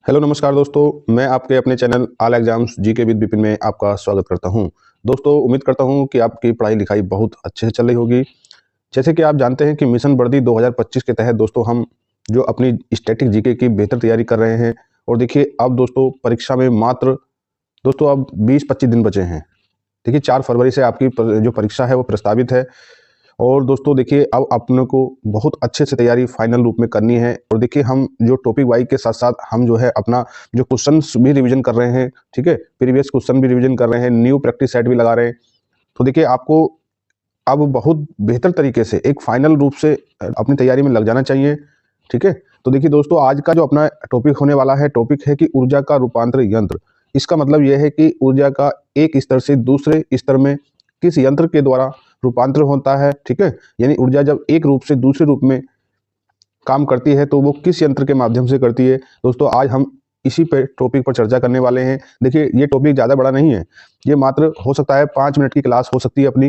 Hello नमस्कार दोस्तों, मैं आपके अपने channel all exams GK with Vipin में आपका स्वागत करता हूं। दोस्तों, उम्मीद करता हूं कि आपकी पढ़ाई लिखाई बहुत अच्छे से चल रही होगी। जैसे कि आप जानते हैं कि मिशन वर्दी 2025 के तहत दोस्तों हम जो अपनी स्टैटिक जीके की बेहतर तैयारी कर रहे हैं। और देखिए अब दोस्तों परीक्षा में मात्र दोस्तों अब 20-25 दिन बचे हैं। देखिए 4 फरवरी से आपकी जो परीक्षा है वो प्रस्तावित है। और दोस्तों देखिए अब अपने को बहुत अच्छे से तैयारी फाइनल रूप में करनी है। और देखिए हम जो टॉपिक वाइज के साथ साथ हम जो है अपना जो क्वेश्चंस भी रिवीजन कर रहे हैं, ठीक है, प्रीवियस क्वेश्चन भी रिवीजन कर रहे हैं, न्यू प्रैक्टिस सेट भी लगा रहे हैं। तो देखिए आपको अब बहुत बेहतर तरीके से एक फाइनल रूप से अपनी तैयारी में लग जाना चाहिए, ठीक है। तो देखिए दोस्तों आज का जो अपना टॉपिक होने वाला है, टॉपिक है कि ऊर्जा का रूपांतर यंत्र। इसका मतलब यह है कि ऊर्जा का एक स्तर से दूसरे स्तर में किस यंत्र के द्वारा रूपांतर होता है, ठीक है। यानी ऊर्जा जब एक रूप से दूसरे रूप में काम करती है तो वो किस यंत्र के माध्यम से करती है। दोस्तों आज हम इसी पे टॉपिक पर चर्चा करने वाले हैं। देखिए ये टॉपिक ज़्यादा बड़ा नहीं है, ये मात्र हो सकता है 5 मिनट की क्लास हो सकती है अपनी,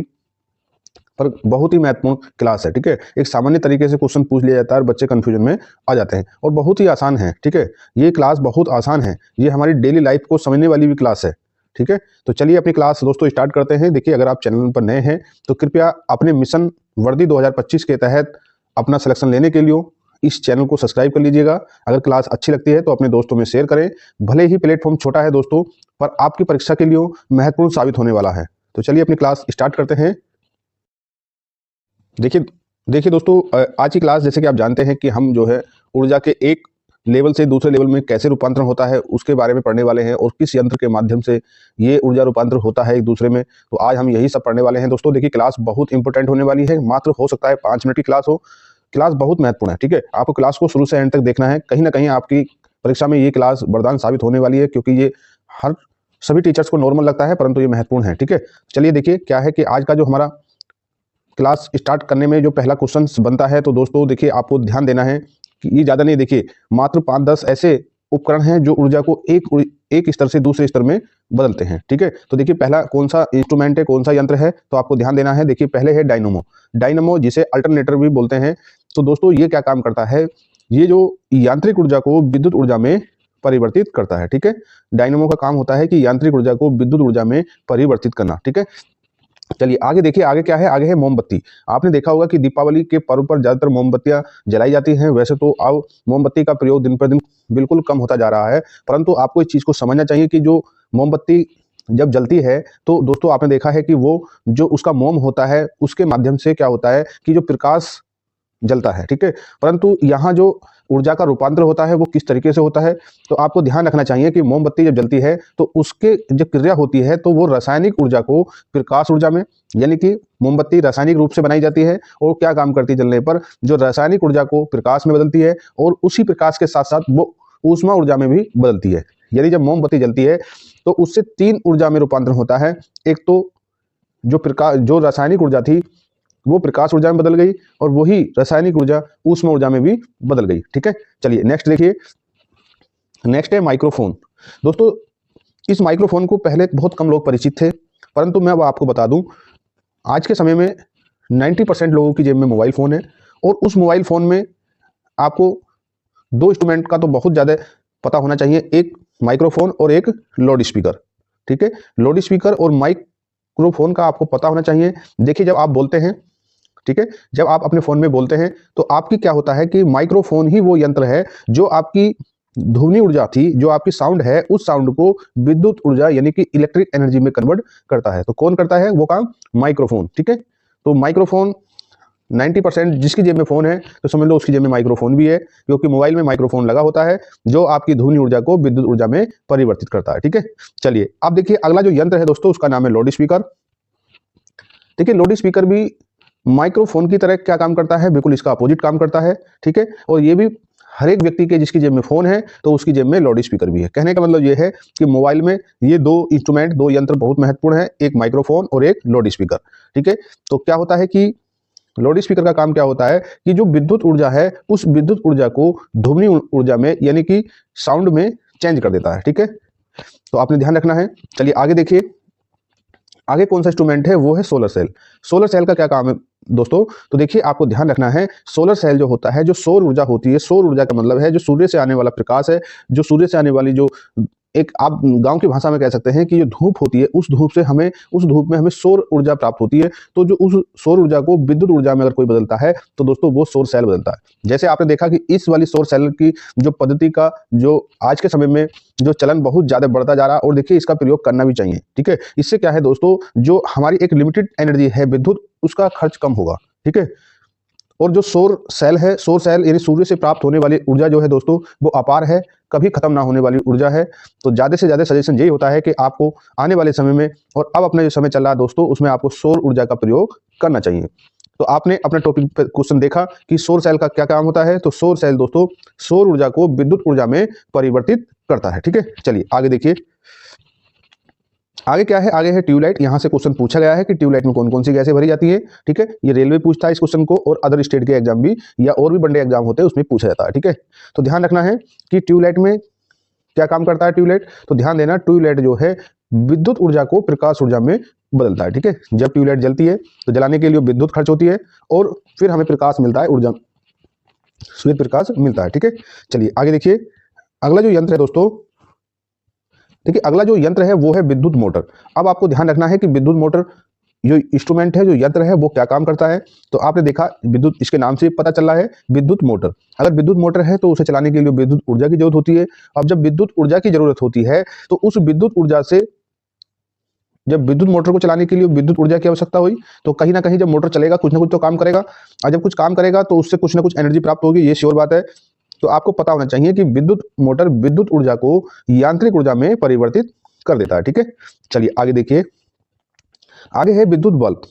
पर बहुत ही महत्वपूर्ण क्लास है, ठीक है। एक सामान्य तरीके से क्वेश्चन पूछ लिया जाता है और बच्चे कंफ्यूजन में आ जाते हैं, और बहुत ही आसान है, ठीक है। ये क्लास बहुत आसान है, ये हमारी डेली लाइफ को समझने वाली भी क्लास है, ठीक है। तो चलिए अपनी क्लास दोस्तों स्टार्ट करते हैं। देखिए अगर आप चैनल पर नए हैं तो कृपया अपने मिशन वर्दी 2025 के तहत अपना सिलेक्शन लेने के लिए इस चैनल को सब्सक्राइब कर लीजिएगा। अगर क्लास अच्छी लगती है तो अपने दोस्तों में शेयर करें। भले ही प्लेटफॉर्म छोटा है दोस्तों, पर आपकी परीक्षा के लिए महत्वपूर्ण साबित होने वाला है। तो चलिए अपनी क्लास स्टार्ट करते हैं। देखिए देखिए दोस्तों आज की क्लास जैसे कि आप जानते हैं कि हम जो है ऊर्जा के एक लेवल से दूसरे लेवल में कैसे रूपांतरण होता है उसके बारे में पढ़ने वाले हैं, और किस यंत्र के माध्यम से ये ऊर्जा रूपांतरण होता है एक दूसरे में। तो आज हम यही सब पढ़ने वाले हैं दोस्तों। देखिए क्लास बहुत इंपॉर्टेंट होने वाली है, मात्र हो सकता है 5 मिनट की क्लास हो। क्लास बहुत महत्वपूर्ण है, ठीक है। आपको क्लास को शुरू से एंड तक देखना है। कहीं ना कहीं आपकी परीक्षा में ये क्लास वरदान साबित होने वाली है, क्योंकि ये हर सभी टीचर्स को नॉर्मल लगता है परंतु ये महत्वपूर्ण है, ठीक है। चलिए देखिए क्या है कि आज का जो हमारा क्लास स्टार्ट करने में जो पहला क्वेश्चन बनता है, तो दोस्तों देखिए आपको ध्यान देना है कि ये ज़्यादा नहीं, देखिए मात्र 5-10 ऐसे उपकरण हैं जो ऊर्जा को एक स्तर से दूसरे स्तर में बदलते हैं, ठीक है। तो देखिए पहला कौन सा इंस्ट्रूमेंट है, कौन सा यंत्र है, तो आपको ध्यान देना है। देखिए पहले है डायनमो। डायनमो जिसे अल्टरनेटर भी बोलते हैं। तो दोस्तों ये क्या काम करता है, ये जो यांत्रिक ऊर्जा को विद्युत ऊर्जा में परिवर्तित करता है, ठीक है। डायनमो का काम होता है कि यांत्रिक ऊर्जा को विद्युत ऊर्जा में परिवर्तित करना, ठीक है। चलिए आगे देखिए, आगे क्या है, आगे है मोमबत्ती। आपने देखा होगा कि दीपावली के पर्व पर ज्यादातर मोमबत्तियां जलाई जाती हैं। वैसे तो अब मोमबत्ती का प्रयोग दिन पर दिन बिल्कुल कम होता जा रहा है, परंतु आपको इस चीज को समझना चाहिए कि जो मोमबत्ती जब जलती है तो दोस्तों आपने देखा है कि वो जो उसका मोम होता है उसके माध्यम से क्या होता है कि जो प्रकाश जलता है, ठीक है। परंतु यहाँ जो ऊर्जा का रूपांतर होता है वो किस तरीके से होता है, तो आपको ध्यान रखना चाहिए कि मोमबत्ती जब जलती है तो उसके जब क्रिया होती है तो वो रासायनिक ऊर्जा को प्रकाश ऊर्जा में, यानी कि मोमबत्ती रासायनिक रूप से बनाई जाती है और क्या काम करती है जलने पर, जो रासायनिक ऊर्जा को प्रकाश में बदलती है और उसी प्रकाश के साथ साथ वो ऊष्मा ऊर्जा में भी बदलती है। यानी जब मोमबत्ती जलती है तो उससे 3 ऊर्जा में रूपांतरण होता है। एक तो जो रासायनिक ऊर्जा थी वो प्रकाश ऊर्जा में बदल गई, और वही रासायनिक ऊर्जा ऊष्मा ऊर्जा में भी बदल गई, ठीक है। चलिए नेक्स्ट देखिए, नेक्स्ट है माइक्रोफोन। दोस्तों इस माइक्रोफोन को पहले बहुत कम लोग परिचित थे, परंतु मैं अब आपको बता दूं आज के समय में 90% लोगों की जेब में मोबाइल फोन है, और उस मोबाइल फोन में आपको 2 इंस्ट्रूमेंट का तो बहुत ज़्यादा पता होना चाहिए, एक माइक्रोफोन और एक लाउड स्पीकर, ठीक है। लाउड स्पीकर और माइक्रोफोन का आपको पता होना चाहिए। देखिए जब आप बोलते हैं, ठीक है, जब आप अपने फोन में बोलते हैं तो आपकी क्या होता है कि माइक्रोफोन ही वो यंत्र है जो आपकी ध्वनि ऊर्जा थी, जो आपकी साउंड है, उस साउंड को विद्युत ऊर्जा यानी कि इलेक्ट्रिक एनर्जी में कन्वर्ट करता है। तो कौन करता है वो काम, माइक्रोफोन, ठीक है। तो माइक्रोफोन 90% जिसकी जेब में फोन है तो समझ लो उसकी जेब में माइक्रोफोन भी है, क्योंकि मोबाइल में माइक्रोफोन लगा होता है जो आपकी ध्वनि ऊर्जा को विद्युत ऊर्जा में परिवर्तित करता है, ठीक है। चलिए अब देखिए अगला जो यंत्र है दोस्तों उसका नाम है लाउड स्पीकर। देखिए लाउड स्पीकर भी माइक्रोफोन की तरह क्या काम करता है, बिल्कुल इसका अपोजिट काम करता है, ठीक है। और ये भी हर एक व्यक्ति के जिसकी जेब में फोन है तो उसकी जेब में लाउड स्पीकर भी है। कहने का मतलब ये है कि मोबाइल में ये 2 इंस्ट्रूमेंट, 2 यंत्र बहुत महत्वपूर्ण है, एक माइक्रोफोन और एक लाउड स्पीकर, ठीक है। तो क्या होता है कि लाउड स्पीकर का काम क्या होता है कि जो विद्युत ऊर्जा है उस विद्युत ऊर्जा को ध्वनि ऊर्जा में यानी कि साउंड में चेंज कर देता है, ठीक है। तो आपने ध्यान रखना है। चलिए आगे देखिए, आगे कौन सा इंस्ट्रूमेंट है वो है सोलर सेल। सोलर सेल का क्या काम है दोस्तों, तो देखिए आपको ध्यान रखना है, सोलर सेल जो होता है, जो सौर ऊर्जा होती है, सौर ऊर्जा का मतलब है जो सूर्य से आने वाला प्रकाश है, जो सूर्य से आने वाली जो एक आप गांव की भाषा में कह सकते हैं कि जो धूप होती है, उस धूप में हमें सौर ऊर्जा प्राप्त होती है। तो जो उस सौर ऊर्जा को विद्युत ऊर्जा में अगर कोई बदलता है तो दोस्तों वो सौर सेल बदलता है। जैसे आपने देखा कि इस वाली सौर सेल की जो पद्धति का जो आज के समय में जो चलन बहुत ज्यादा बढ़ता जा रहा है, और देखिए इसका प्रयोग करना भी चाहिए। ठीक है, इससे क्या है दोस्तों, जो हमारी एक लिमिटेड एनर्जी है विद्युत, उसका खर्च कम होगा। ठीक है, और जो सौर सेल है, सौर सेल यानी सूर्य से प्राप्त होने वाली ऊर्जा जो है दोस्तों, वो अपार है, कभी खत्म ना होने वाली ऊर्जा है। तो ज्यादा से ज्यादा सजेशन यही होता है कि आपको आने वाले समय में, और अब अपना जो समय चल रहा है दोस्तों, उसमें आपको सौर ऊर्जा का प्रयोग करना चाहिए। तो आपने अपने टॉपिक पर क्वेश्चन देखा कि सौर सेल का क्या काम होता है। तो सौर सेल दोस्तों सौर ऊर्जा को विद्युत ऊर्जा में परिवर्तित करता है। ठीक है, चलिए आगे देखिए, आगे क्या है, आगे है ट्यूबलाइट। यहां से क्वेश्चन पूछा गया है कि ट्यूबलाइट में कौन कौन सी गैसें भरी जाती है। ठीक है, ये रेलवे पूछता है इस क्वेश्चन को, और अदर स्टेट के एग्जाम भी या और भी बड़े एग्जाम होते हैं उसमें पूछा जाता है। ठीक है, तो ध्यान रखना है कि ट्यूबलाइट में क्या काम करता है ट्यूबलाइट। तो ध्यान देना, ट्यूबलाइट जो है विद्युत ऊर्जा को प्रकाश ऊर्जा में बदलता है। ठीक है, जब ट्यूबलाइट जलती है तो जलाने के लिए विद्युत खर्च होती है, और फिर हमें प्रकाश मिलता है, ऊर्जा श्वेत प्रकाश मिलता है। ठीक है, चलिए आगे देखिए, अगला जो यंत्र है दोस्तों, देखिए अगला जो यंत्र है वो है विद्युत मोटर। अब आपको ध्यान रखना है कि विद्युत मोटर जो इंस्ट्रूमेंट है, जो यंत्र है, वो क्या काम करता है। तो आपने देखा विद्युत, इसके नाम से पता चल रहा है विद्युत मोटर। अगर विद्युत मोटर है तो उसे चलाने के लिए विद्युत ऊर्जा की जरूरत होती है। अब जब विद्युत ऊर्जा की जरूरत होती है तो उस विद्युत ऊर्जा से, जब विद्युत मोटर को चलाने के लिए विद्युत ऊर्जा की आवश्यकता हुई, तो कहीं ना कहीं जब मोटर चलेगा कुछ ना कुछ तो काम करेगा, और जब कुछ काम करेगा तो उससे कुछ ना कुछ एनर्जी प्राप्त होगी, ये श्योर बात है। तो आपको पता होना चाहिए कि विद्युत मोटर विद्युत ऊर्जा को यांत्रिक ऊर्जा में परिवर्तित कर देता है। ठीक है, चलिए आगे देखिए, आगे है विद्युत बल्ब।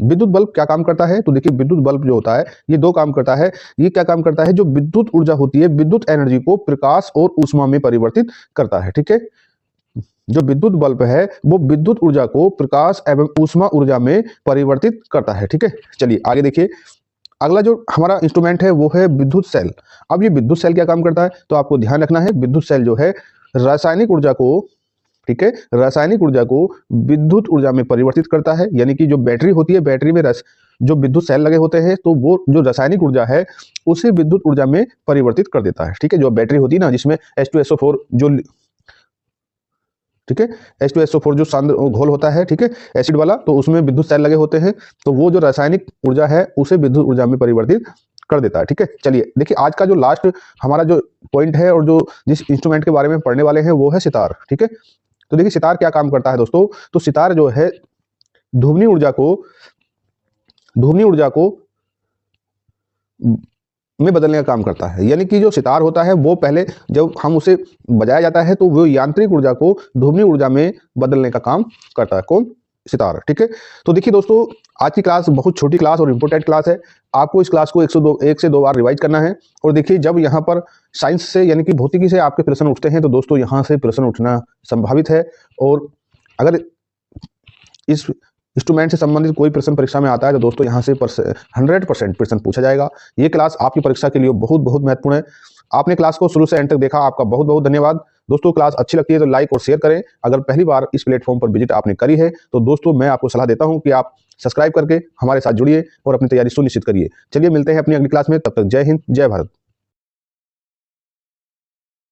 विद्युत बल्ब क्या काम करता है। तो देखिए विद्युत बल्ब जो होता है ये दो काम करता है। ये क्या काम करता है, जो विद्युत ऊर्जा होती है, विद्युत एनर्जी को प्रकाश और ऊष्मा में परिवर्तित करता है। ठीक है, जो विद्युत बल्ब है वो विद्युत ऊर्जा को प्रकाश एवं ऊष्मा ऊर्जा में परिवर्तित करता है। ठीक है, चलिए आगे देखिए, अगला जो हमारा इंस्ट्रूमेंट है वो है विद्युत सेल। अब ये विद्युत सेल क्या काम करता है, तो आपको ध्यान रखना है, विद्युत सेल जो है रासायनिक ऊर्जा को, ठीक है, रासायनिक ऊर्जा को विद्युत ऊर्जा में परिवर्तित करता है। यानी कि जो बैटरी होती है, बैटरी में जो विद्युत सेल लगे होते हैं, तो वो जो रासायनिक ऊर्जा है उसे विद्युत ऊर्जा में परिवर्तित कर देता है। ठीक है, जो बैटरी होती है ना, जिसमें H2SO4 जो, ठीक है, H2SO4 जो सांद्र घोल होता है, ठीक है, एसिड वाला, तो उसमें विद्युत सेल लगे होते हैं, तो वो जो रासायनिक ऊर्जा है उसे विद्युत ऊर्जा में परिवर्तित कर देता है। ठीक है, चलिए देखिए आज का जो लास्ट हमारा जो पॉइंट है, और जो जिस इंस्ट्रूमेंट के बारे में पढ़ने वाले हैं वो है सितार। ठीक है, तो देखिए सितार क्या काम करता है दोस्तों। तो सितार जो है ध्वनि ऊर्जा को में बदलने का काम करता है। यानी कि जो सितार होता है वो पहले जब हम उसे बजाया जाता है तो वो यांत्रिक ऊर्जा को ध्वनि ऊर्जा में बदलने का काम करता है। कौन, सितार। ठीक है, तो देखिए दोस्तों आज की क्लास बहुत छोटी क्लास और इंपॉर्टेंट क्लास है। आपको इस क्लास को 1 से 2 बार रिवाइज करना है। और देखिए जब यहाँ पर साइंस से यानी कि भौतिकी से आपके प्रश्न उठते हैं तो दोस्तों यहाँ से प्रश्न उठना संभावित है। और अगर इस इंस्ट्रूमेंट से संबंधित कोई प्रश्न परीक्षा में आता है तो दोस्तों यहाँ से 100% प्रश्न पूछा जाएगा। ये क्लास आपकी परीक्षा के लिए बहुत बहुत महत्वपूर्ण है। आपने क्लास को शुरू से एंड तक देखा, आपका बहुत बहुत धन्यवाद। दोस्तों क्लास अच्छी लगती है तो लाइक और शेयर करें। अगर पहली बार इस प्लेटफॉर्म पर विजिट आपने करी है तो दोस्तों मैं आपको सलाह देता हूं कि आप सब्सक्राइब करके हमारे साथ जुड़िए और अपनी तैयारी सुनिश्चित करिए। चलिए मिलते हैं अपनी अगली क्लास में, तब तक जय हिंद, जय भारत।